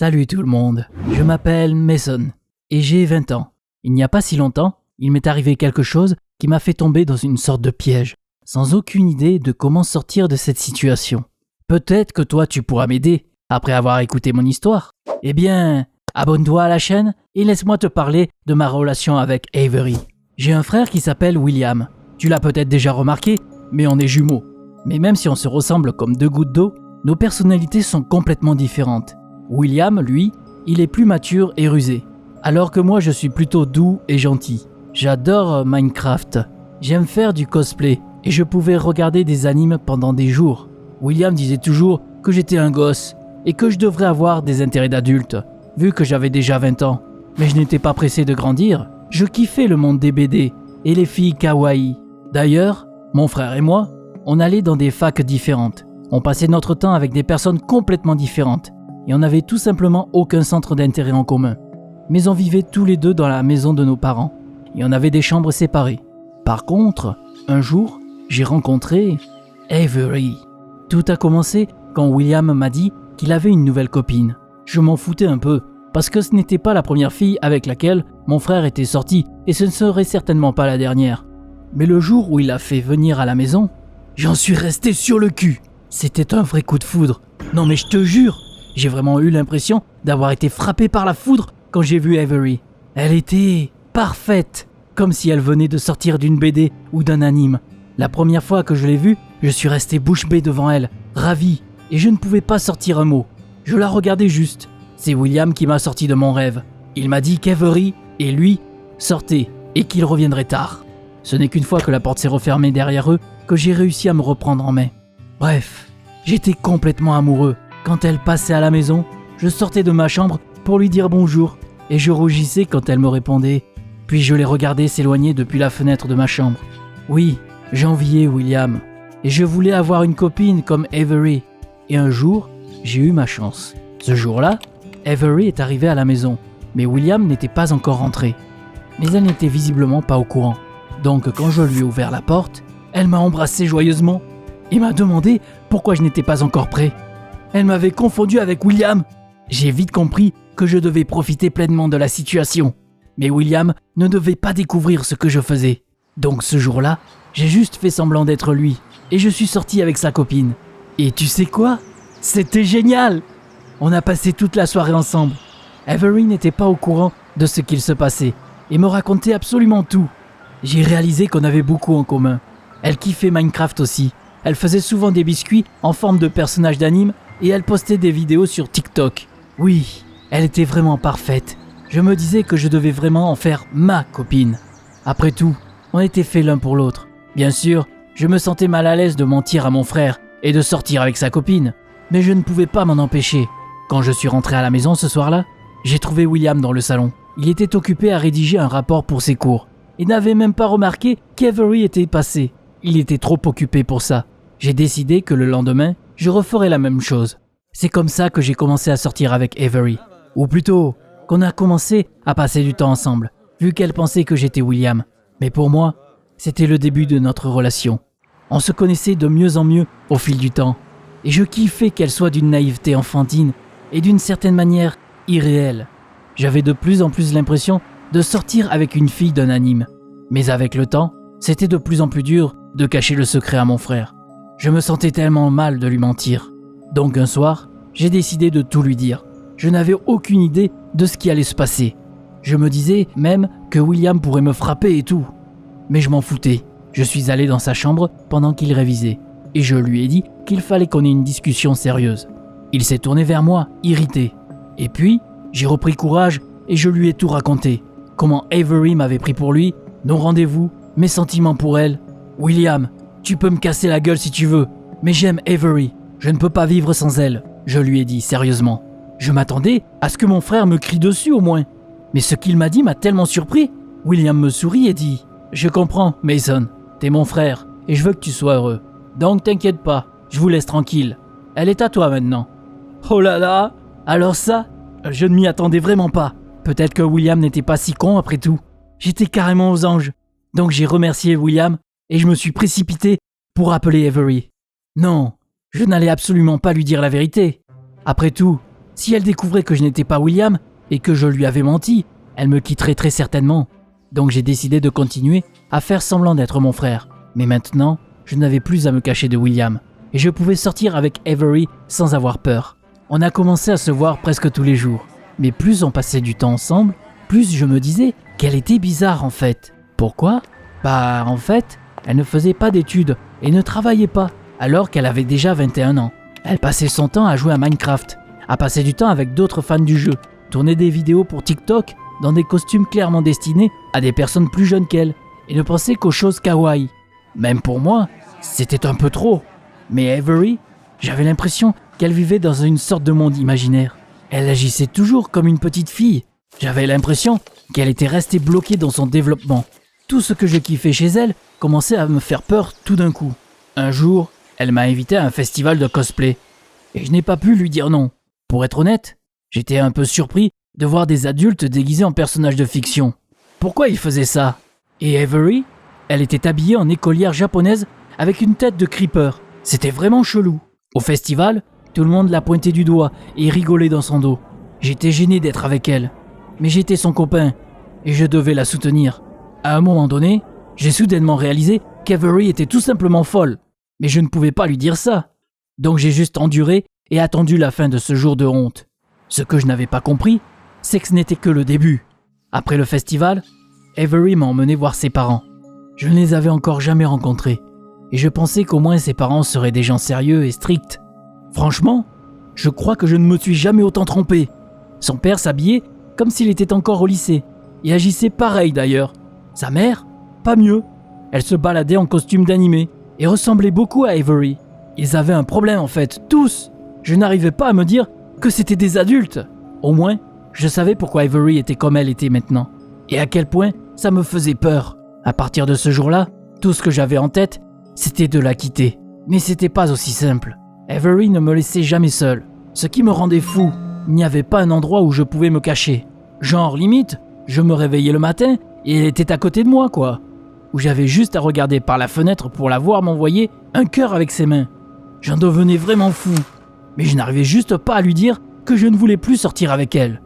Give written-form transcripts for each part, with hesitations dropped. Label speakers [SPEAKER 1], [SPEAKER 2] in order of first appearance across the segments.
[SPEAKER 1] Salut tout le monde, je m'appelle Mason et j'ai 20 ans. Il n'y a pas si longtemps, il m'est arrivé quelque chose qui m'a fait tomber dans une sorte de piège, sans aucune idée de comment sortir de cette situation. Peut-être que toi tu pourras m'aider, après avoir écouté mon histoire. Eh bien, abonne-toi à la chaîne et laisse-moi te parler de ma relation avec Avery. J'ai un frère qui s'appelle William. Tu l'as peut-être déjà remarqué, mais on est jumeaux. Mais même si on se ressemble comme deux gouttes d'eau, nos personnalités sont complètement différentes. William, lui, il est plus mature et rusé, alors que moi je suis plutôt doux et gentil. J'adore Minecraft, j'aime faire du cosplay et je pouvais regarder des animes pendant des jours. William disait toujours que j'étais un gosse et que je devrais avoir des intérêts d'adulte, vu que j'avais déjà 20 ans. Mais je n'étais pas pressé de grandir, je kiffais le monde des BD et les filles kawaii. D'ailleurs, mon frère et moi, on allait dans des facs différentes. On passait notre temps avec des personnes complètement différentes. Et on n'avait tout simplement aucun centre d'intérêt en commun. Mais on vivait tous les deux dans la maison de nos parents, et on avait des chambres séparées. Par contre, un jour, j'ai rencontré Avery. Tout a commencé quand William m'a dit qu'il avait une nouvelle copine. Je m'en foutais un peu, parce que ce n'était pas la première fille avec laquelle mon frère était sorti, et ce ne serait certainement pas la dernière. Mais le jour où il l'a fait venir à la maison, j'en suis resté sur le cul. C'était un vrai coup de foudre. Non mais je te jure, j'ai vraiment eu l'impression d'avoir été frappé par la foudre quand j'ai vu Avery. Elle était parfaite, comme si elle venait de sortir d'une BD ou d'un anime. La première fois que je l'ai vue, je suis resté bouche bée devant elle, ravi, et je ne pouvais pas sortir un mot. Je la regardais juste. C'est William qui m'a sorti de mon rêve. Il m'a dit qu'Avery et lui sortaient et qu'ils reviendraient tard. Ce n'est qu'une fois que la porte s'est refermée derrière eux que j'ai réussi à me reprendre en main. Bref, j'étais complètement amoureux. Quand elle passait à la maison, je sortais de ma chambre pour lui dire bonjour et je rougissais quand elle me répondait. Puis je les regardais s'éloigner depuis la fenêtre de ma chambre. Oui, j'enviais William et je voulais avoir une copine comme Avery. Et un jour, j'ai eu ma chance. Ce jour-là, Avery est arrivée à la maison, mais William n'était pas encore rentré. Mais elle n'était visiblement pas au courant. Donc quand je lui ai ouvert la porte, elle m'a embrassé joyeusement et m'a demandé pourquoi je n'étais pas encore prêt. Elle m'avait confondu avec William. J'ai vite compris que je devais profiter pleinement de la situation. Mais William ne devait pas découvrir ce que je faisais. Donc ce jour-là, j'ai juste fait semblant d'être lui. Et je suis sorti avec sa copine. Et tu sais quoi ? C'était génial ! On a passé toute la soirée ensemble. Avery n'était pas au courant de ce qu'il se passait et me racontait absolument tout. J'ai réalisé qu'on avait beaucoup en commun. Elle kiffait Minecraft aussi. Elle faisait souvent des biscuits en forme de personnages d'anime et elle postait des vidéos sur TikTok. Oui, elle était vraiment parfaite. Je me disais que je devais vraiment en faire ma copine. Après tout, on était faits l'un pour l'autre. Bien sûr, je me sentais mal à l'aise de mentir à mon frère et de sortir avec sa copine, mais je ne pouvais pas m'en empêcher. Quand je suis rentré à la maison ce soir-là, j'ai trouvé William dans le salon. Il était occupé à rédiger un rapport pour ses cours et n'avait même pas remarqué qu'Avery était passé. Il était trop occupé pour ça. J'ai décidé que le lendemain, je referais la même chose. C'est comme ça que j'ai commencé à sortir avec Avery. Ou plutôt, qu'on a commencé à passer du temps ensemble, vu qu'elle pensait que j'étais William. Mais pour moi, c'était le début de notre relation. On se connaissait de mieux en mieux au fil du temps. Et je kiffais qu'elle soit d'une naïveté enfantine et d'une certaine manière irréelle. J'avais de plus en plus l'impression de sortir avec une fille d'un anime. Mais avec le temps, c'était de plus en plus dur de cacher le secret à mon frère. Je me sentais tellement mal de lui mentir. Donc un soir, j'ai décidé de tout lui dire. Je n'avais aucune idée de ce qui allait se passer. Je me disais même que William pourrait me frapper et tout. Mais je m'en foutais. Je suis allé dans sa chambre pendant qu'il révisait. Et je lui ai dit qu'il fallait qu'on ait une discussion sérieuse. Il s'est tourné vers moi, irrité. Et puis, j'ai repris courage et je lui ai tout raconté. Comment Avery m'avait pris pour lui, nos rendez-vous, mes sentiments pour elle. William, tu peux me casser la gueule si tu veux, mais j'aime Avery. Je ne peux pas vivre sans elle, je lui ai dit sérieusement. Je m'attendais à ce que mon frère me crie dessus au moins. Mais ce qu'il m'a dit m'a tellement surpris. William me sourit et dit « Je comprends, Mason, t'es mon frère et je veux que tu sois heureux. Donc t'inquiète pas, je vous laisse tranquille. Elle est à toi maintenant. » Oh là là, alors ça, je ne m'y attendais vraiment pas. Peut-être que William n'était pas si con après tout. J'étais carrément aux anges. Donc j'ai remercié William et je me suis précipité pour appeler Avery. Non, je n'allais absolument pas lui dire la vérité. Après tout, Si elle découvrait que je n'étais pas William et que je lui avais menti, elle me quitterait très certainement. Donc j'ai décidé de continuer à faire semblant d'être mon frère. Mais maintenant, je n'avais plus à me cacher de William et je pouvais sortir avec Avery sans avoir peur. On a commencé à se voir presque tous les jours. Mais plus on passait du temps ensemble, plus je me disais qu'elle était bizarre en fait. Pourquoi ? En fait, elle ne faisait pas d'études et ne travaillait pas, alors qu'elle avait déjà 21 ans. Elle passait son temps à jouer à Minecraft, à passer du temps avec d'autres fans du jeu, tourner des vidéos pour TikTok dans des costumes clairement destinés à des personnes plus jeunes qu'elle, et ne pensait qu'aux choses kawaii. Même pour moi, c'était un peu trop. Mais Avery, j'avais l'impression qu'elle vivait dans une sorte de monde imaginaire. Elle agissait toujours comme une petite fille. J'avais l'impression qu'elle était restée bloquée dans son développement. Tout ce que je kiffais chez elle commençait à me faire peur tout d'un coup. Un jour, elle m'a invité à un festival de cosplay. Et je n'ai pas pu lui dire non. Pour être honnête, j'étais un peu surpris de voir des adultes déguisés en personnages de fiction. Pourquoi ils faisaient ça ? Et Avery, elle était habillée en écolière japonaise avec une tête de creeper. C'était vraiment chelou. Au festival, tout le monde la pointait du doigt et rigolait dans son dos. J'étais gêné d'être avec elle. Mais j'étais son copain et je devais la soutenir. À un moment donné, j'ai soudainement réalisé qu'Avery était tout simplement folle. Mais je ne pouvais pas lui dire ça. Donc j'ai juste enduré et attendu la fin de ce jour de honte. Ce que je n'avais pas compris, c'est que ce n'était que le début. Après le festival, Avery m'a emmené voir ses parents. Je ne les avais encore jamais rencontrés. Et je pensais qu'au moins ses parents seraient des gens sérieux et stricts. Franchement, je crois que je ne me suis jamais autant trompé. Son père s'habillait comme s'il était encore au lycée. Et agissait pareil d'ailleurs. Sa mère, pas mieux. Elle se baladait en costume d'animé et ressemblait beaucoup à Avery. Ils avaient un problème en fait, tous. Je n'arrivais pas à me dire que c'était des adultes. Au moins, je savais pourquoi Avery était comme elle était maintenant. Et à quel point ça me faisait peur. À partir de ce jour-là, tout ce que j'avais en tête, c'était de la quitter. Mais c'était pas aussi simple. Avery ne me laissait jamais seul. Ce qui me rendait fou, il n'y avait pas un endroit où je pouvais me cacher. Genre, limite, je me réveillais le matin et elle était à côté de moi, quoi. Où j'avais juste à regarder par la fenêtre pour la voir m'envoyer un cœur avec ses mains. J'en devenais vraiment fou. Mais je n'arrivais juste pas à lui dire que je ne voulais plus sortir avec elle.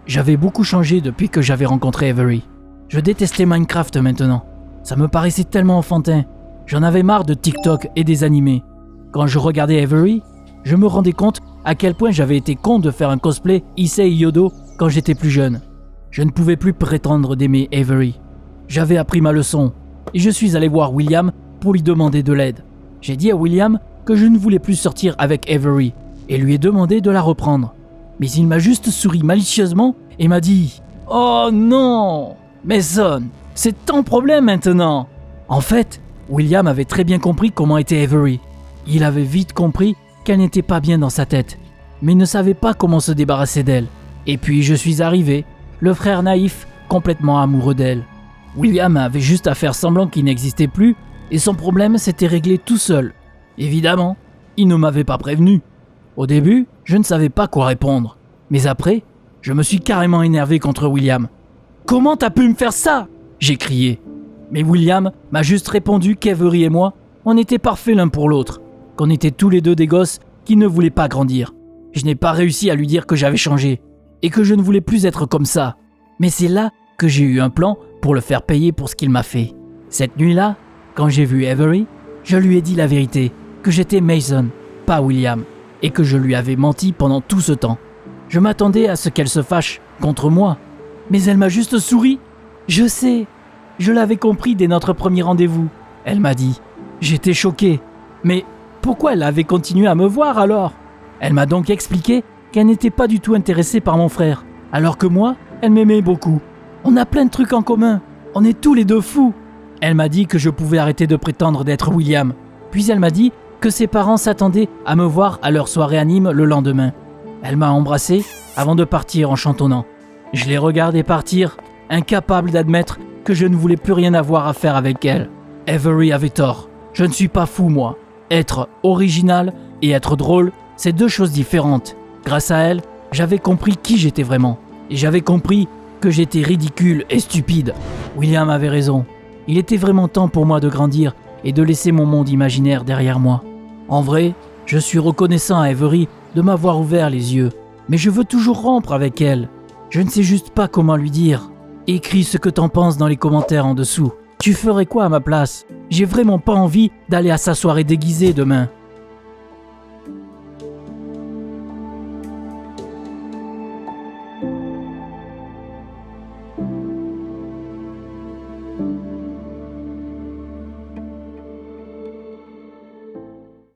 [SPEAKER 1] J'avais beaucoup changé depuis que j'avais rencontré Avery. Je détestais Minecraft maintenant. Ça me paraissait tellement enfantin. J'en avais marre de TikTok et des animés. Quand je regardais Avery, je me rendais compte à quel point j'avais été con de faire un cosplay Issei Yodo quand j'étais plus jeune. Je ne pouvais plus prétendre d'aimer Avery. J'avais appris ma leçon et je suis allé voir William pour lui demander de l'aide. J'ai dit à William que je ne voulais plus sortir avec Avery et lui ai demandé de la reprendre. Mais il m'a juste souri malicieusement et m'a dit « Oh non, Mason, c'est ton problème maintenant !» En fait, William avait très bien compris comment était Avery. Il avait vite compris qu'elle n'était pas bien dans sa tête, mais il ne savait pas comment se débarrasser d'elle. Et puis je suis arrivé, le frère naïf, complètement amoureux d'elle. William avait juste à faire semblant qu'il n'existait plus et son problème s'était réglé tout seul. Évidemment, il ne m'avait pas prévenu. Au début, je ne savais pas quoi répondre. Mais après, je me suis carrément énervé contre William. « Comment t'as pu me faire ça ?» j'ai crié. Mais William m'a juste répondu qu'Avery et moi, on était parfaits l'un pour l'autre. Qu'on était tous les deux des gosses qui ne voulaient pas grandir. Je n'ai pas réussi à lui dire que j'avais changé et que je ne voulais plus être comme ça. Mais c'est là que j'ai eu un plan pour le faire payer pour ce qu'il m'a fait. Cette nuit-là, quand j'ai vu Avery, je lui ai dit la vérité, que j'étais Mason, pas William, et que je lui avais menti pendant tout ce temps. Je m'attendais à ce qu'elle se fâche contre moi, mais elle m'a juste souri. Je sais, je l'avais compris dès notre premier rendez-vous, elle m'a dit. J'étais choqué, mais pourquoi elle avait continué à me voir alors ? Elle m'a donc expliqué qu'elle n'était pas du tout intéressée par mon frère, alors que moi, elle m'aimait beaucoup. On a plein de trucs en commun, on est tous les deux fous. Elle m'a dit que je pouvais arrêter de prétendre d'être William. Puis elle m'a dit que ses parents s'attendaient à me voir à leur soirée anime le lendemain. Elle m'a embrassé avant de partir en chantonnant. Je l'ai regardée partir, incapable d'admettre que je ne voulais plus rien avoir à faire avec elle. Avery avait tort. Je ne suis pas fou, moi. Être original et être drôle, c'est deux choses différentes. Grâce à elle, j'avais compris qui j'étais vraiment. Et j'avais compris que j'étais ridicule et stupide. William avait raison. Il était vraiment temps pour moi de grandir et de laisser mon monde imaginaire derrière moi. En vrai, je suis reconnaissant à Avery de m'avoir ouvert les yeux. Mais je veux toujours rompre avec elle. Je ne sais juste pas comment lui dire. Écris ce que t'en penses dans les commentaires en dessous. Tu ferais quoi à ma place? J'ai vraiment pas envie d'aller à sa soirée déguisée demain.